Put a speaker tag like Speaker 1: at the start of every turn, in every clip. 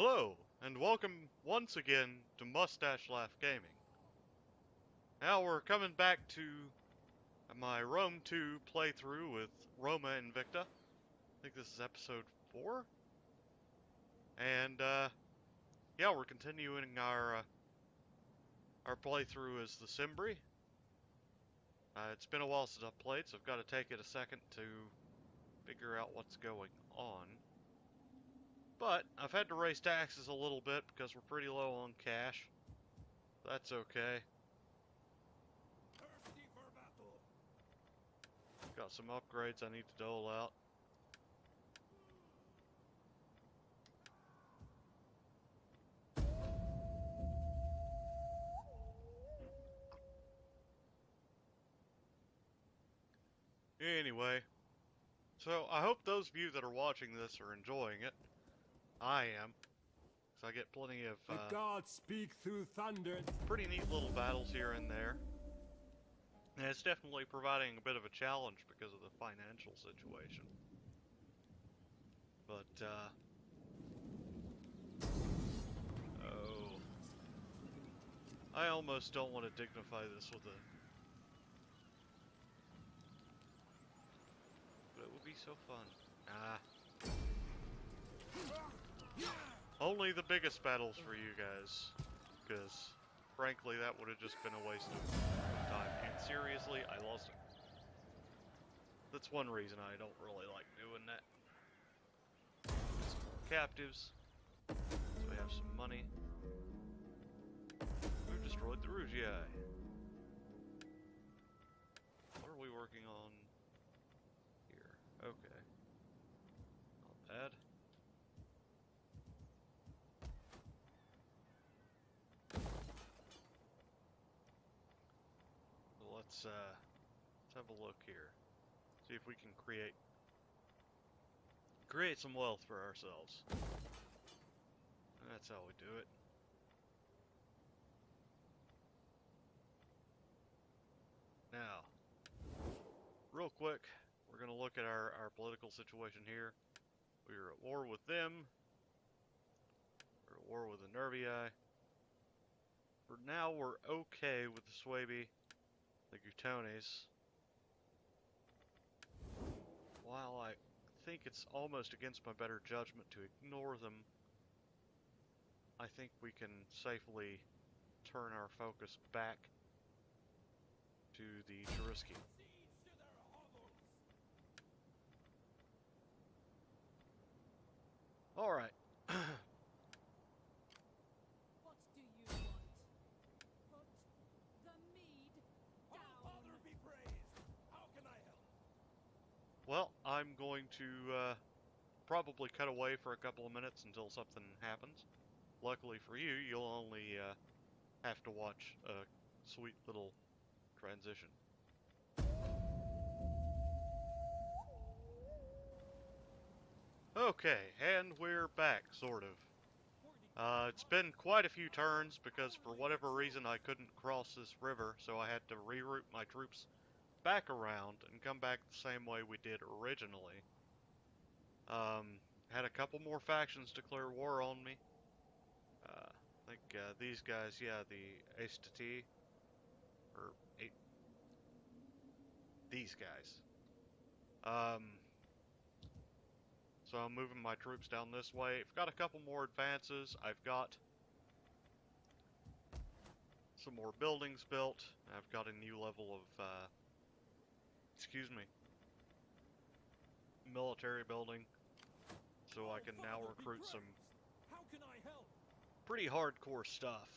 Speaker 1: Hello, and welcome once again to Mustache Laugh Gaming. Now we're coming back to my Rome 2 playthrough with Roma Invicta. I think this is episode 4. And, yeah, we're continuing our playthrough as the Cimbri. It's been a while since I've played, so I've got to take it a second to figure out what's going on. But I've had to raise taxes a little bit because we're pretty low on cash. That's okay. Got some upgrades I need to dole out. Anyway, so I hope those of you that are watching this are enjoying it. I am, because I get plenty of
Speaker 2: The gods speak through thunder.
Speaker 1: pretty neat little battles here and there. And it's definitely providing a bit of a challenge because of the financial situation. But, oh. I almost don't want to dignify this with a... But it would be so fun. Ah. Only the biggest battles for you guys. Because, frankly, that would have just been a waste of time. And seriously, I lost it. That's one reason I don't really like doing that. Some more captives. So we have some money. We've destroyed the Rugii. What are we working on here? Okay. Not bad. So let's have a look here. See if we can create some wealth for ourselves. That's how we do it. Now, real quick, we're going to look at our political situation here. We are at war with them. We're at war with the Nervii. For now, we're okay with the Suebi, the Gutones. While I think it's almost against my better judgment to ignore them, I think we can safely turn our focus back to the Cherusci. Alright.
Speaker 3: What do you want? Put the mead down.
Speaker 2: Father be praised. How can I help?
Speaker 1: Well, I'm going to probably cut away for a couple of minutes until something happens. Luckily for you, you'll only have to watch a sweet little transition. Okay, and we're back, sort of. It's been quite a few turns because for whatever reason I couldn't cross this river, so I had to reroute my troops back around and come back the same way we did originally. Had a couple more factions declare war on me. I think these guys, yeah, the Astati, or these guys. So I'm moving my troops down this way. I've got a couple more advances. I've got some more buildings built. I've got a new level of, military building. So I can now recruit some
Speaker 2: How can I help?
Speaker 1: pretty hardcore stuff.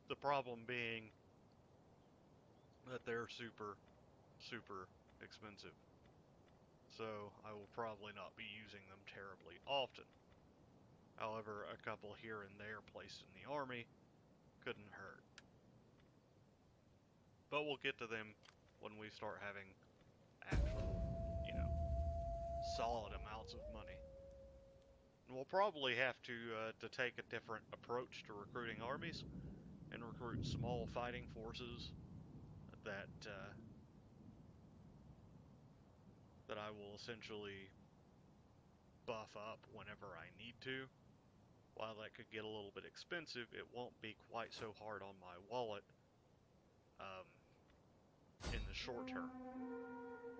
Speaker 1: The problem being that they're super, super expensive. So I will probably not be using them terribly often. However, a couple here and there placed in the army couldn't hurt. But we'll get to them when we start having actual, solid amounts of money. And we'll probably have to take a different approach to recruiting armies and recruit small fighting forces that that I will essentially buff up whenever I need to. While that could get a little bit expensive, it won't be quite so hard on my wallet in the short term.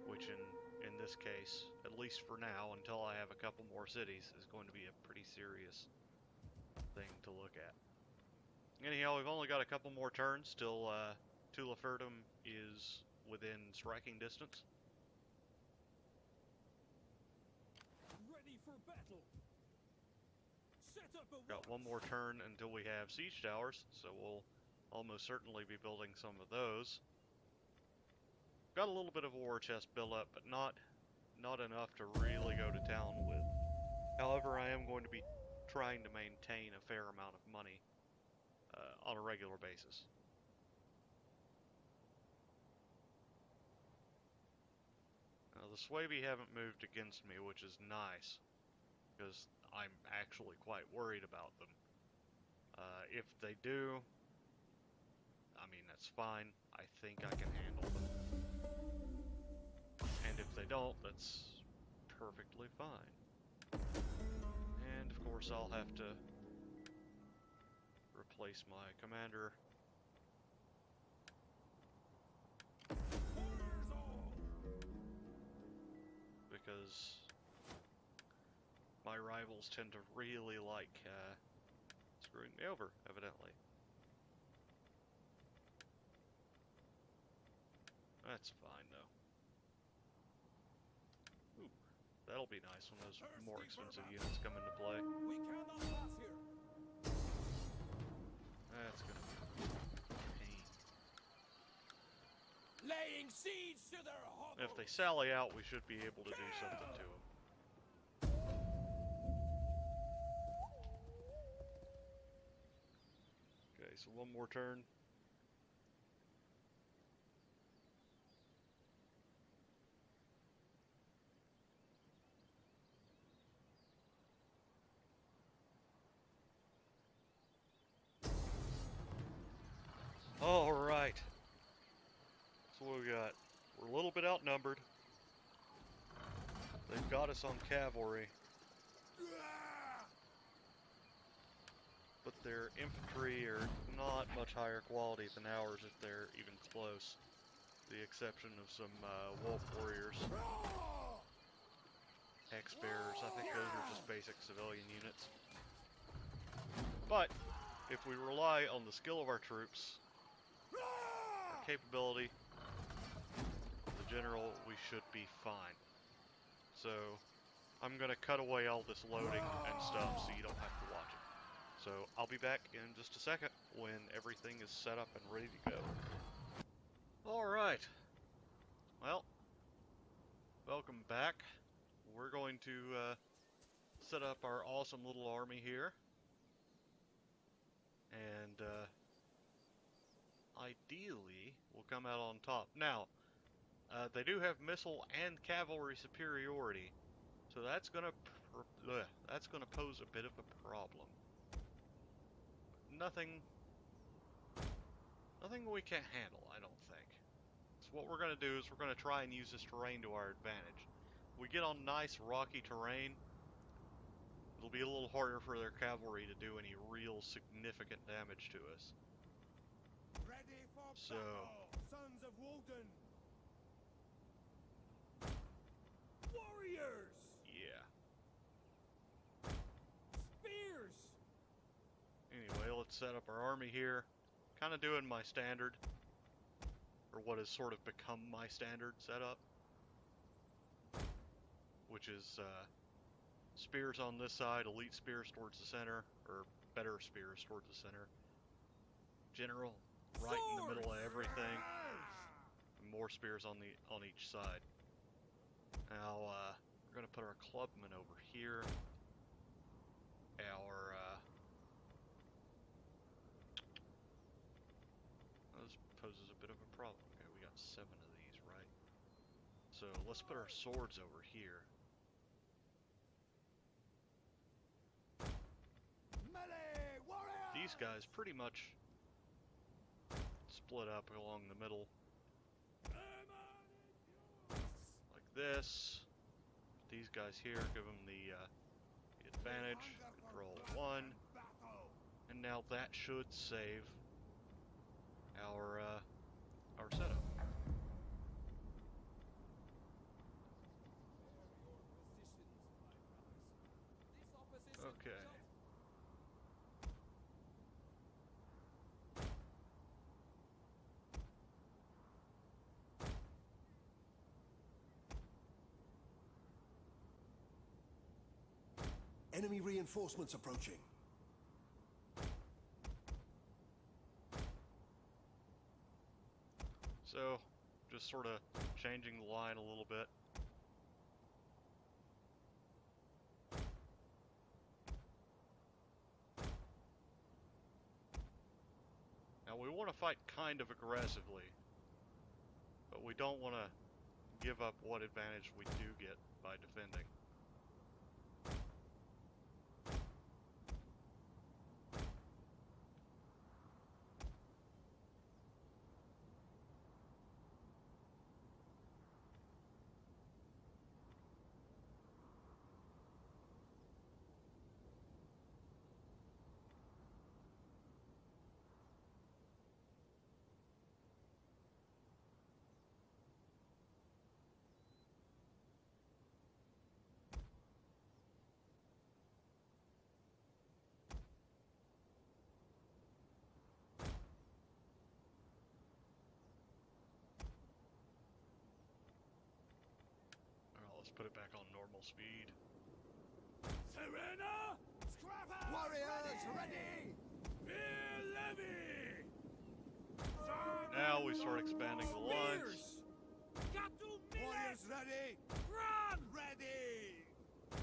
Speaker 1: Which in this case, at least for now, until I have a couple more cities, is going to be a pretty serious thing to look at. Anyhow, we've only got a couple more turns till Tulifurdum is within striking distance.
Speaker 2: Ready for battle. Set up a
Speaker 1: Got one more turn until we have siege towers, so we'll almost certainly be building some of those. Got a little bit of a war chest built up, but not enough to really go to town with. However, I am going to be trying to maintain a fair amount of money on a regular basis. Now, the Swabi haven't moved against me, which is nice, because I'm actually quite worried about them. If they do, I mean, that's fine. I think I can handle them. And if they don't, that's perfectly fine. And of course, I'll have to replace my commander. Because my rivals tend to really like screwing me over, evidently. That's fine, though. Ooh, that'll be nice when those more expensive units come into play.
Speaker 2: We cannot pass here.
Speaker 1: That's gonna be a pain.
Speaker 2: Laying siege to their hovels.
Speaker 1: If they sally out, we should be able to do something to them. Okay, so one more turn. Alright. So what we got? We're a little bit outnumbered. They've got us on cavalry. But their infantry are not much higher quality than ours if they're even close. The exception of some wolf warriors. Hex bearers, I think those are just basic civilian units. But, if we rely on the skill of our troops, our capability, the general, we should be fine. So, I'm going to cut away all this loading and stuff so you don't have to watch it. So, I'll be back in just a second when everything is set up and ready to go. Alright. Well, welcome back. We're going to set up our awesome little army here. And ideally, we'll come out on top. Now, they do have missile and cavalry superiority, so that's gonna pose a bit of a problem. Nothing we can't handle, I don't think. So what we're gonna do is we're gonna try and use this terrain to our advantage. We get on nice rocky terrain, it'll be a little harder for their cavalry to do any real significant damage to us.
Speaker 2: Ready for
Speaker 1: So,
Speaker 2: battle, sons of Woden. Warriors.
Speaker 1: yeah.
Speaker 2: Spears.
Speaker 1: Anyway, let's set up our army here. Kind of doing my standard, or what has sort of become my standard setup, which is spears on this side, elite spears towards the center, or better spears towards the center. General right in the middle of everything, and more spears on each side. Now we're gonna put our clubmen over here. This poses a bit of a problem. Okay, we got 7 of these, right? So let's put our swords over here.
Speaker 2: Melee warrior.
Speaker 1: These guys pretty much split up along the middle, like this. these guys here, give them the advantage. Control 1, and now that should save our setup. Okay.
Speaker 4: Enemy reinforcements approaching.
Speaker 1: So, just sort of changing the line a little bit. Now we want to fight kind of aggressively, but we don't want to give up what advantage we do get by defending. Put it back on normal speed.
Speaker 2: Serena! Scrapper!
Speaker 4: Warriors ready!
Speaker 2: Spear levy!
Speaker 1: Now we start expanding the lines.
Speaker 2: Warriors ready! Run! Ready!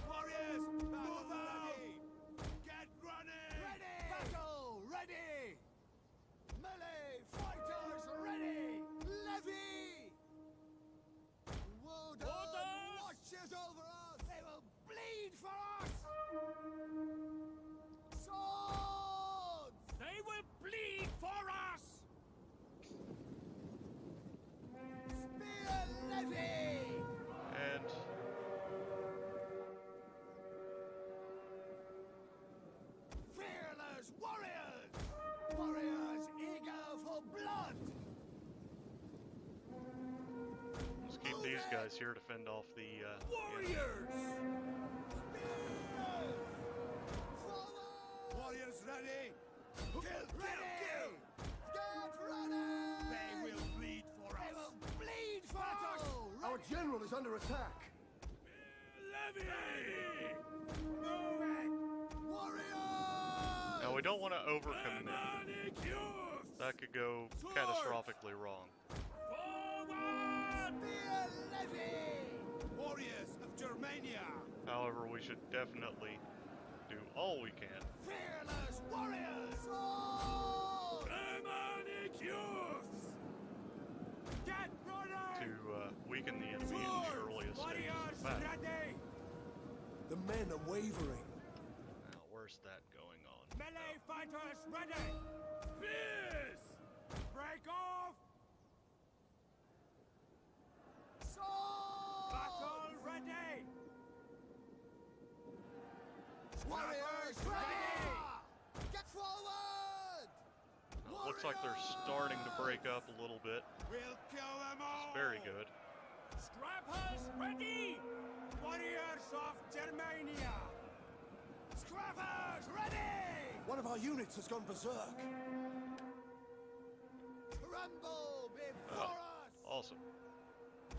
Speaker 2: Warriors, move out! Get running!
Speaker 4: Ready! Battle ready! Melee fighters ready! Levy! Woden watches over us! They will bleed for us! Swords!
Speaker 2: They will bleed for us!
Speaker 4: Spear levy!
Speaker 1: And
Speaker 4: Fearless warriors! Warriors eager for blood!
Speaker 1: let's keep these guys here to fend off the enemy.
Speaker 2: Warriors!
Speaker 4: Spears! Forward!
Speaker 2: Warriors ready! Kill, kill,
Speaker 4: Ready!
Speaker 2: kill!
Speaker 4: Get ready!
Speaker 2: They will bleed for
Speaker 4: They
Speaker 2: us!
Speaker 4: will bleed for us!
Speaker 5: Our general is under attack.
Speaker 2: Levy! Moving!
Speaker 4: Warriors!
Speaker 1: Now we don't want to overcommit.
Speaker 2: Demonic youth!
Speaker 1: That could go catastrophically wrong.
Speaker 2: Forward!
Speaker 4: Spear levy!
Speaker 2: Warriors of Germania!
Speaker 1: However, we should definitely do all we can
Speaker 4: Fearless warriors! Swords!
Speaker 2: Demonic youths! Get running!
Speaker 1: to weaken the enemy in the earliest stages
Speaker 2: Warriors
Speaker 1: of battle.
Speaker 2: ready!
Speaker 5: The men are wavering.
Speaker 1: Now, where's that going on?
Speaker 2: Melee fighters ready! Spears! Break off!
Speaker 4: Swords!
Speaker 2: Battle ready!
Speaker 4: Warriors ready! Get forward!
Speaker 1: Looks like they're starting to break up a little bit.
Speaker 2: We'll kill them all!
Speaker 1: Very good.
Speaker 2: Scrappers ready! Warriors of Germania!
Speaker 4: Scrappers ready!
Speaker 5: One of our units has gone berserk.
Speaker 4: Tremble before us!
Speaker 1: Awesome.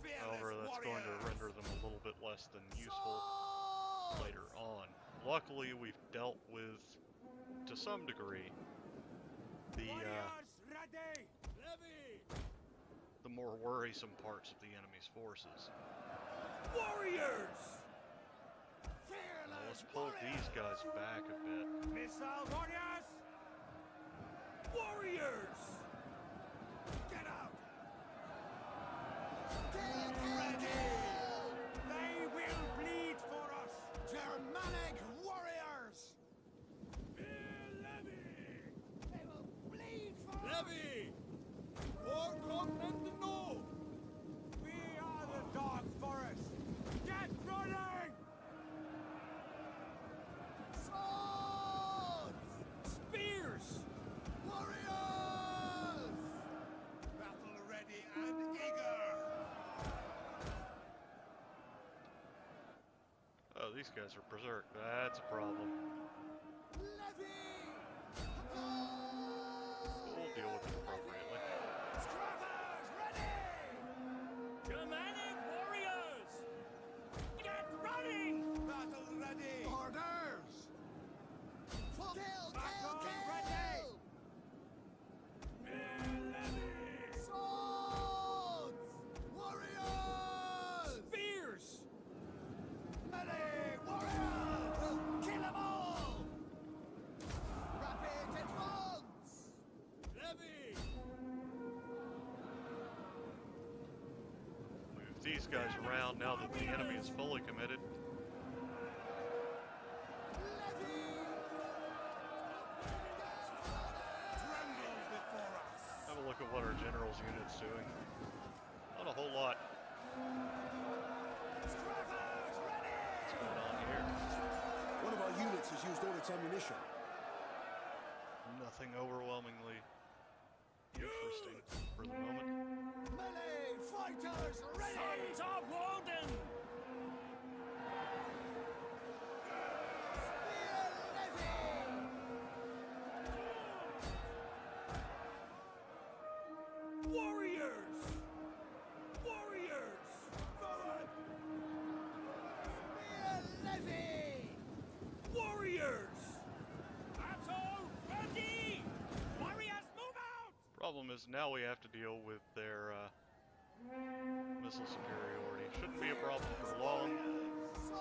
Speaker 2: Fearless
Speaker 1: However, that's going to
Speaker 2: warriors!
Speaker 1: render them a little bit less than useful
Speaker 4: Swords!
Speaker 1: later on. Luckily, we've dealt with, to some degree, the
Speaker 2: Warriors ready! Levy!
Speaker 1: the more worrisome parts of the enemy's forces.
Speaker 2: Warriors!
Speaker 1: Now
Speaker 4: Fearless
Speaker 1: let's pull these guys back a bit.
Speaker 2: Missile warriors! Warriors! Get out!
Speaker 4: Kill, kill, kill!
Speaker 2: They will bleed for us!
Speaker 4: Germanic warriors!
Speaker 2: Levy!
Speaker 4: They will bleed for us!
Speaker 2: Levy! War command no! We are the dark forest! Get running!
Speaker 1: these guys are berserk. That's a problem.
Speaker 4: Levy!
Speaker 1: We'll deal with it appropriately.
Speaker 2: Scrubbers, ready!
Speaker 6: Germanic warriors! Get running!
Speaker 2: Battle ready!
Speaker 4: Orders! Kill,
Speaker 2: Battle ready!
Speaker 4: Swords! Warriors!
Speaker 6: Spears!
Speaker 2: Melee warriors!
Speaker 4: We'll kill them all! Rapid advance!
Speaker 6: Levy!
Speaker 1: Move these guys around now that the enemy is fully committed.
Speaker 4: Levy!
Speaker 2: Tremble before us!
Speaker 1: Have a look at what our general's unit's doing. Not a whole lot.
Speaker 2: Scrubbers, ready!
Speaker 1: What's going on here?
Speaker 5: One of our units has used all its ammunition.
Speaker 1: Nothing overwhelmingly interesting for the moment.
Speaker 4: Melee fighters ready!
Speaker 6: Sons of Woden!
Speaker 4: Spear levy!
Speaker 6: Warriors! Warriors!
Speaker 2: Forward!
Speaker 4: Spear levy!
Speaker 6: Warriors! Battle ready! Warriors, move out!
Speaker 1: Problem is now we have to deal with their missile superiority. Shouldn't be a problem for long.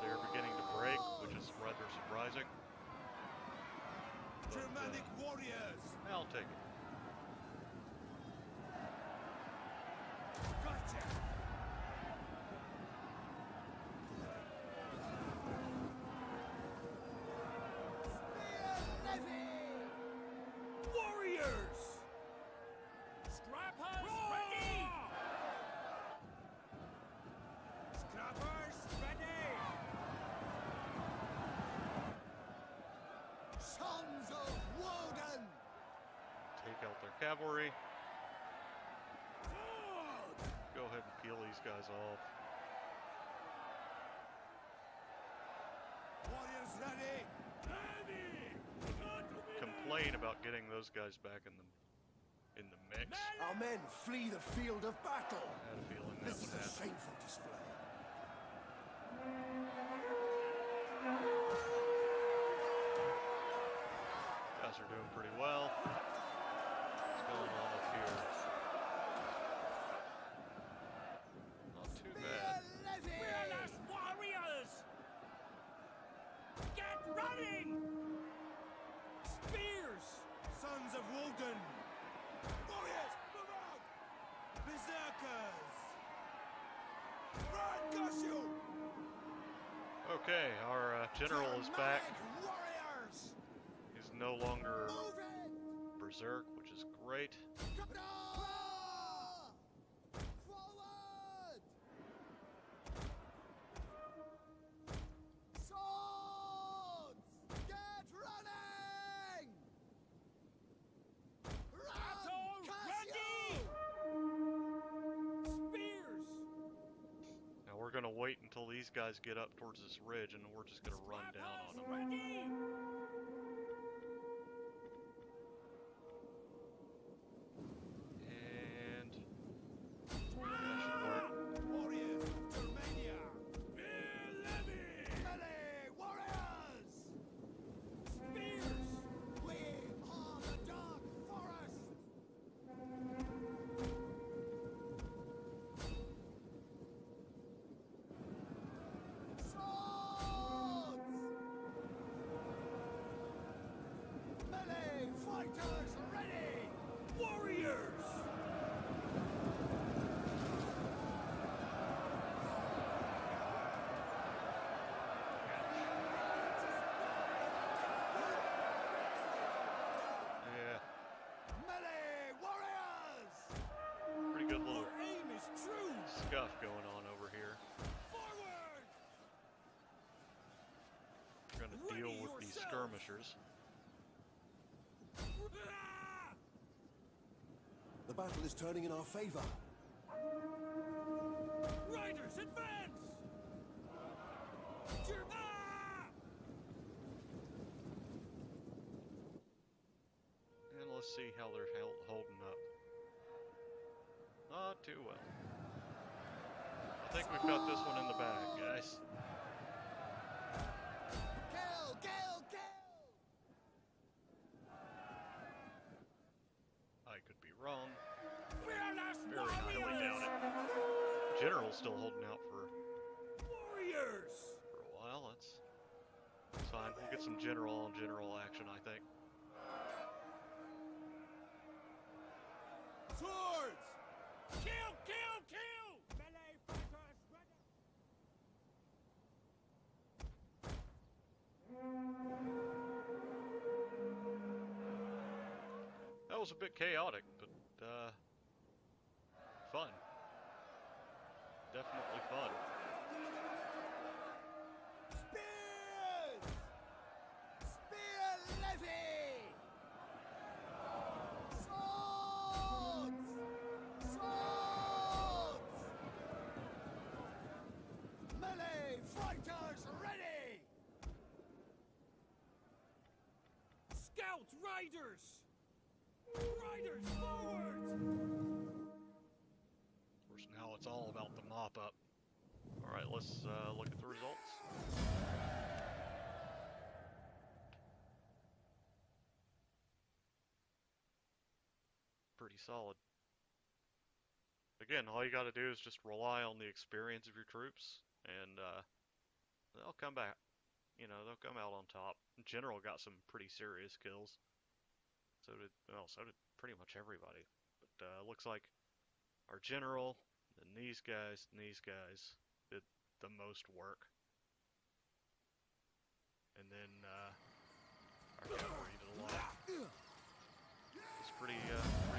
Speaker 1: They're beginning to break, which is rather surprising. But,
Speaker 2: Germanic warriors!
Speaker 1: I'll take it.
Speaker 2: Gotcha!
Speaker 4: Spear levy!
Speaker 6: Warriors! Scrappers ready!
Speaker 2: Scrubbers, ready!
Speaker 4: Sons of Woden!
Speaker 1: Take out their cavalry. Go ahead and peel these guys off.
Speaker 2: Warriors ready!
Speaker 1: Complain about getting those guys back in the mix.
Speaker 5: Our men flee the field of battle.
Speaker 1: I had a feeling that
Speaker 5: This
Speaker 1: would
Speaker 5: is a
Speaker 1: happen.
Speaker 5: shameful display.
Speaker 1: Guys are doing pretty well. What's going on up here? Not too bad.
Speaker 4: levy!
Speaker 6: Fearless warriors! Get running! Spears!
Speaker 2: Sons of Woden! Warriors, move out! Berserkers! Run, curse you!
Speaker 1: Okay, our general is back.
Speaker 4: Germanic warriors!
Speaker 1: He's no longer
Speaker 4: Move it!
Speaker 1: berserk, which is great.
Speaker 4: Forward! Swords! Get running!
Speaker 6: Battle
Speaker 4: Run,
Speaker 6: ready! Spears!
Speaker 1: Now we're gonna wait until these guys get up towards this ridge, and we're just gonna run down on them.
Speaker 6: Ready!
Speaker 1: And that should work.
Speaker 2: Warriors of Germania! Melee warriors!
Speaker 6: Spears!
Speaker 4: We are the Dark Forest! Swords! Melee fighters ready!
Speaker 6: Warriors!
Speaker 1: Yeah,
Speaker 2: Melee warriors!
Speaker 1: pretty good little
Speaker 2: Our aim is true!
Speaker 1: scuff going on over here.
Speaker 2: Forward!
Speaker 1: We're gonna deal
Speaker 2: Ready
Speaker 1: with these
Speaker 2: yourself.
Speaker 1: skirmishers.
Speaker 2: Ah!
Speaker 5: The battle is turning in our favor.
Speaker 6: Riders, advance!
Speaker 2: Ah!
Speaker 1: Let's see how they're holding up. Not too well. I think we've got this one in the bag, guys.
Speaker 4: Kill, kill, kill!
Speaker 1: I could be wrong.
Speaker 6: Fearless
Speaker 1: Very highly
Speaker 6: warriors!
Speaker 1: doubt it. General's still holding out for
Speaker 6: Warriors!
Speaker 1: a while. That's fine. We'll get some general on general action, I think.
Speaker 4: Swords!
Speaker 6: Kill, kill, kill! Melee fighters ready!
Speaker 1: That was a bit chaotic, but fun. Definitely fun.
Speaker 4: Spears! Spear levy! Swords! Swords! Melee fighters ready!
Speaker 6: Scout riders! Riders forward!
Speaker 1: Of course, now it's all about the mop-up. Alright, let's look at the results. Pretty solid. Again, all you gotta do is just rely on the experience of your troops, and they'll come back. You know, they'll come out on top. General got some pretty serious kills. So did pretty much everybody. But looks like our general, and these guys, did the most work. And then our cavalry did a lot. It's pretty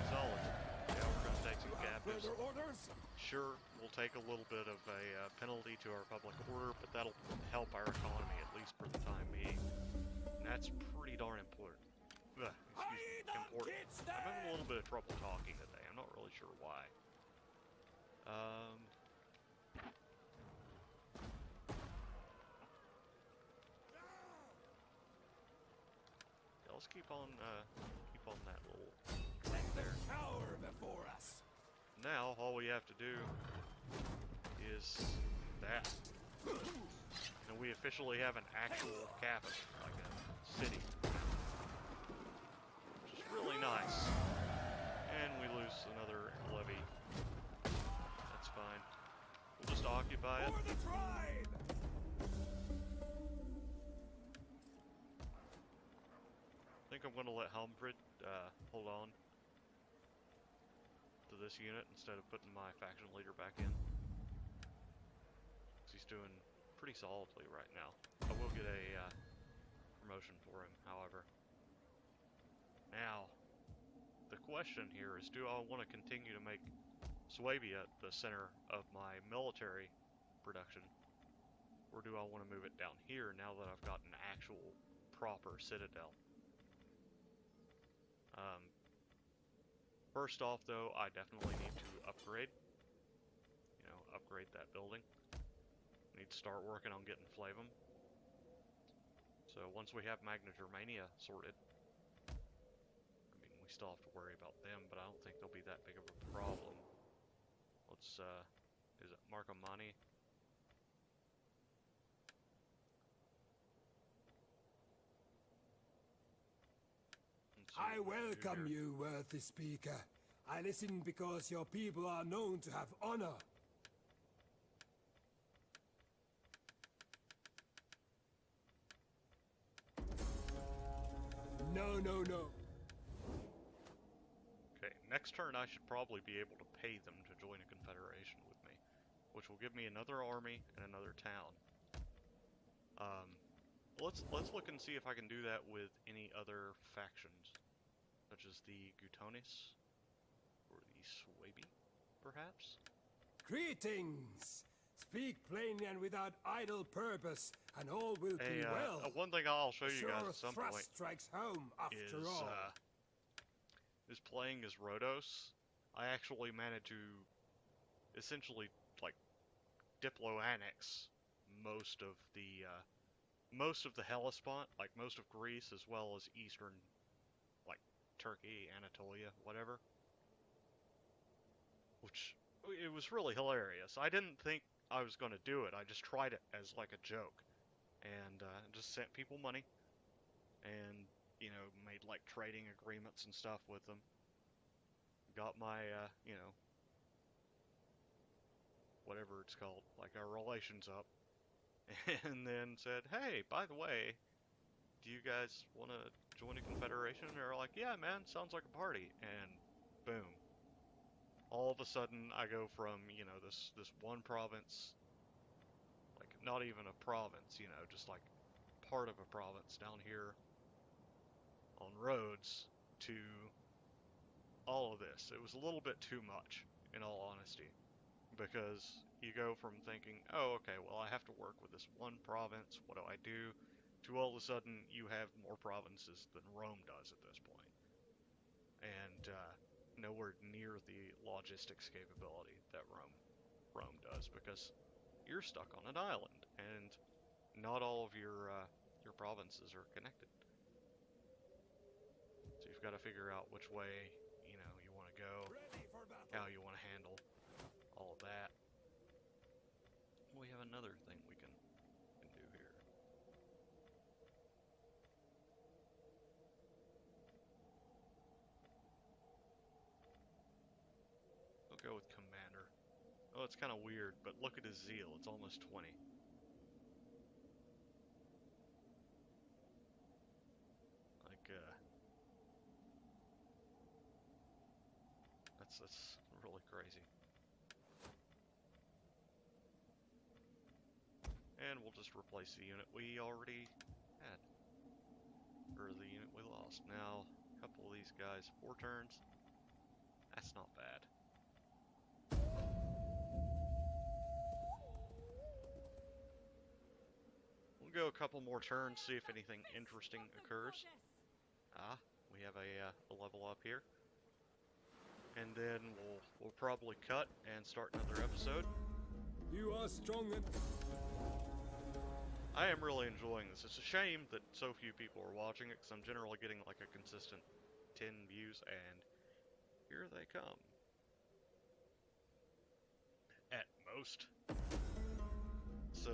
Speaker 1: solid. Yeah, we're gonna take some captives.
Speaker 4: Further orders?
Speaker 1: Sure, we'll take a little bit of a penalty to our public order, but that'll help our economy, at least for the time being. And that's pretty darn important. Ugh, excuse me, important. I'm having a little bit of trouble talking today. I'm not really sure why. Yeah, let's keep on that little track there.
Speaker 4: Tower before us.
Speaker 1: Now, all we have to do is that. And we officially have an actual capital, like a city. Which is really nice. And we lose another levy. That's fine. We'll just occupy it.
Speaker 6: For the tribe!
Speaker 1: I think I'm going to let Helmfrid hold on to this unit instead of putting my faction leader back in. 'Cause he's doing pretty solidly right now. I will get a promotion for him, however. Now, the question here is, do I want to continue to make Swabia the center of my military production, or do I want to move it down here now that I've got an actual proper citadel? First off, though, I definitely need to upgrade. You know, upgrade that building. Need to start working on getting Flavum. So once we have Magna Germania sorted, I mean, we still have to worry about them, but I don't think they'll be that big of a problem. Let's, is it Marcomanni?
Speaker 2: I welcome you, worthy speaker. I listen because your people are known to have honor. No, no, no.
Speaker 1: Okay, next turn I should probably be able to pay them to join a confederation with me, which will give me another army and another town. Let's look and see if I can do that with any other factions, such as the Gutonis or the Swabi, perhaps.
Speaker 2: Greetings! Speak plainly and without idle purpose, and all will be well.
Speaker 1: One thing I'll show you
Speaker 2: Sure,
Speaker 1: guys at some
Speaker 2: thrust
Speaker 1: point
Speaker 2: strikes home after all.
Speaker 1: is playing as Rhodos. I actually managed to essentially like diplo-annex most of the Hellespont, like most of Greece, as well as eastern, like Turkey, Anatolia, whatever. Which, it was really hilarious. I didn't think I was going to do it. I just tried it as like a joke. And just sent people money. And, you know, made like trading agreements and stuff with them. Got my, you know, whatever it's called, like our relations up. And then said, hey, by the way, do you guys want to join a confederation? And they're like, yeah, man, sounds like a party. And boom. All of a sudden, I go from, you know, this one province, like not even a province, you know, just like part of a province down here on roads to all of this. It was a little bit too much, in all honesty, because you go from thinking, oh, okay, well, I have to work with this one province, what do I do? To all of a sudden, you have more provinces than Rome does at this point. And nowhere near the logistics capability that Rome does, because you're stuck on an island, and not all of your provinces are connected. So you've got to figure out which way, you know, you want to go, how you want to handle all of that. We have another thing we can do here. We'll go with Commander. Oh, it's kind of weird, but look at his zeal. It's almost 20. Like, that's really crazy. And we'll just replace the unit we already had. Or the unit we lost. Now, a couple of these guys, 4 turns. That's not bad. We'll go a couple more turns, see if anything interesting occurs. Ah, we have a level up here. And then we'll probably cut and start another episode.
Speaker 2: You are strong and...
Speaker 1: I am really enjoying this. It's a shame that so few people are watching it, because I'm generally getting like a consistent 10 views, and here they come. At most. So,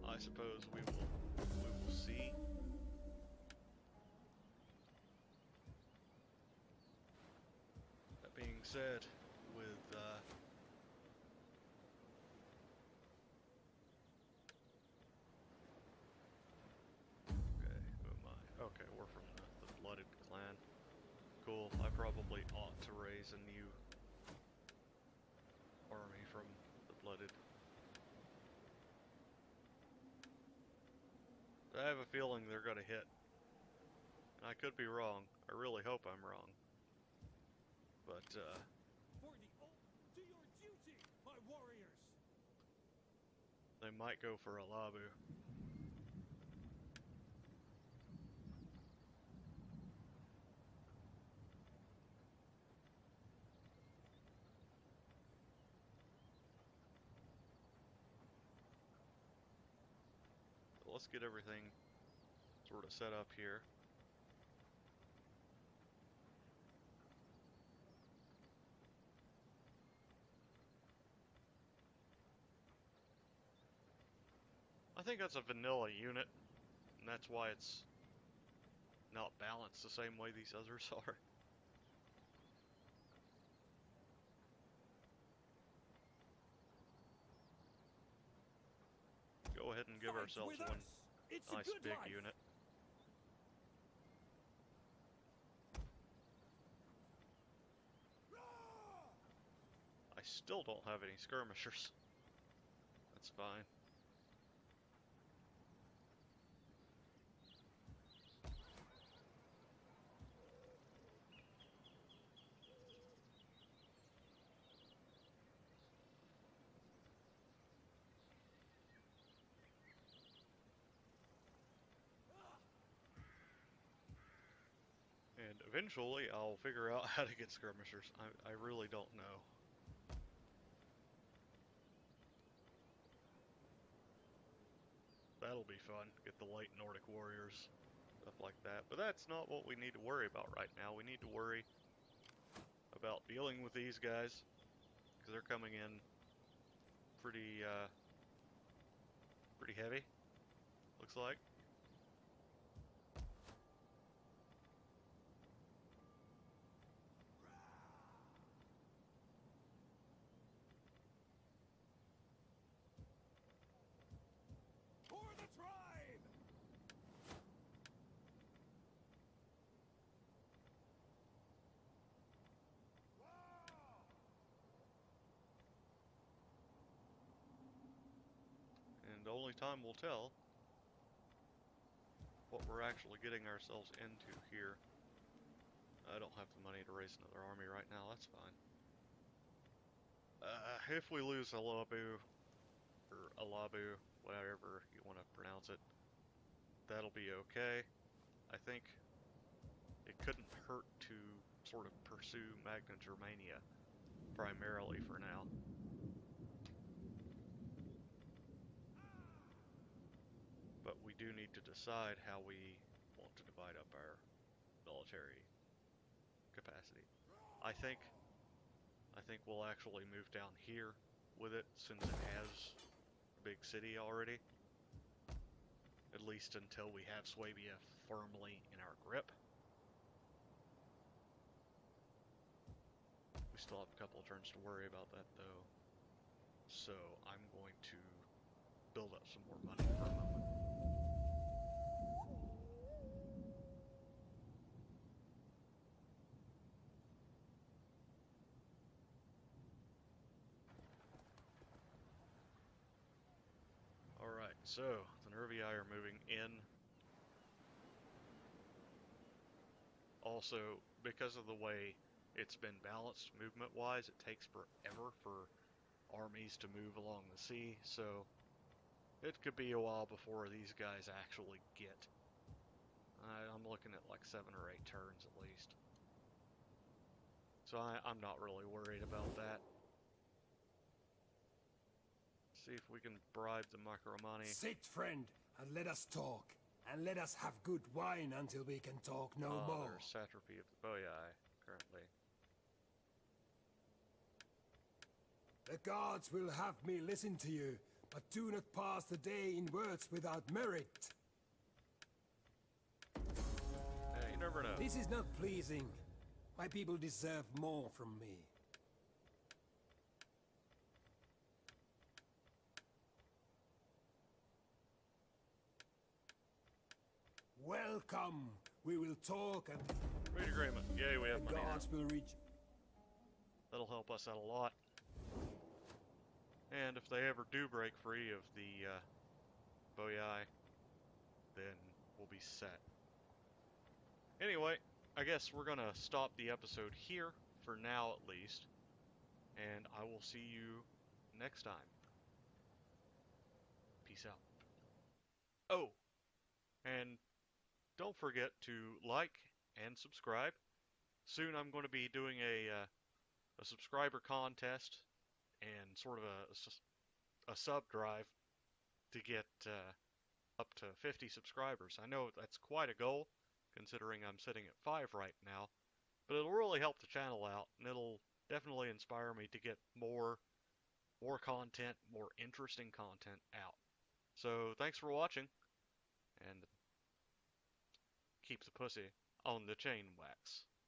Speaker 1: I suppose we will see. That being said, with okay, who am I? Okay, we're from the Blooded clan. Cool. I probably ought to raise a new army from the Blooded. I have a feeling they're gonna hit. I could be wrong. I really hope I'm wrong. But,
Speaker 6: For the do your duty, my warriors!
Speaker 1: they might go for a Labu. So let's get everything sort of set up here. I think that's a vanilla unit, and that's why it's not balanced the same way these others are. Go ahead and give
Speaker 6: Fight
Speaker 1: ourselves
Speaker 6: with
Speaker 1: one
Speaker 6: us. It's
Speaker 1: nice
Speaker 6: a good
Speaker 1: big
Speaker 6: life.
Speaker 1: unit. I still don't have any skirmishers. That's fine. And eventually I'll figure out how to get skirmishers. I really don't know. That'll be fun. Get the light Nordic warriors stuff like that. But that's not what we need to worry about right now. We need to worry about dealing with these guys, because they're coming in pretty, pretty heavy, looks like.
Speaker 4: For the tribe!
Speaker 1: And only time will tell what we're actually getting ourselves into here. I don't have the money to raise another army right now, that's fine. If we lose Alabu, or Alabu, whatever you want to pronounce it, that'll be okay. I think it couldn't hurt to sort of pursue Magna Germania primarily for now. But we do need to decide how we want to divide up our military capacity. I think we'll actually move down here with it, since it has a big city already. At least until we have Swabia firmly in our grip. We still have a couple of turns to worry about that though. So I'm going to build up some more money for a moment. Alright, so the Nervii are moving in. Also, because of the way it's been balanced movement-wise, it takes forever for armies to move along the sea, so it could be a while before these guys actually get. I'm looking at like 7 or 8 turns at least. So I'm not really worried about that. See if we can bribe the Macromani.
Speaker 2: Sit, friend, and let us talk. And let us have good wine until we can talk no more.
Speaker 1: There's Satrapy of the Boyai, currently.
Speaker 2: The gods will have me listen to you, but do not pass the day in words without merit.
Speaker 1: Yeah, you never know.
Speaker 2: This is not pleasing. My people deserve more from me. Welcome. We will talk and
Speaker 1: Great agreement. Yay, we have
Speaker 2: the
Speaker 1: money now.
Speaker 2: gods will reach.
Speaker 1: That'll help us out a lot. And if they ever do break free of the Boyai, then we'll be set. Anyway, I guess we're gonna stop the episode here, for now at least. And I will see you next time. Peace out. Oh, and don't forget to like and subscribe. Soon I'm going to be doing a subscriber contest and sort of a sub drive to get up to 50 subscribers. I know that's quite a goal, considering I'm sitting at 5 right now, but it'll really help the channel out, and it'll definitely inspire me to get more content, more interesting content out. So thanks for watching, and keep the pussy on the chain wax.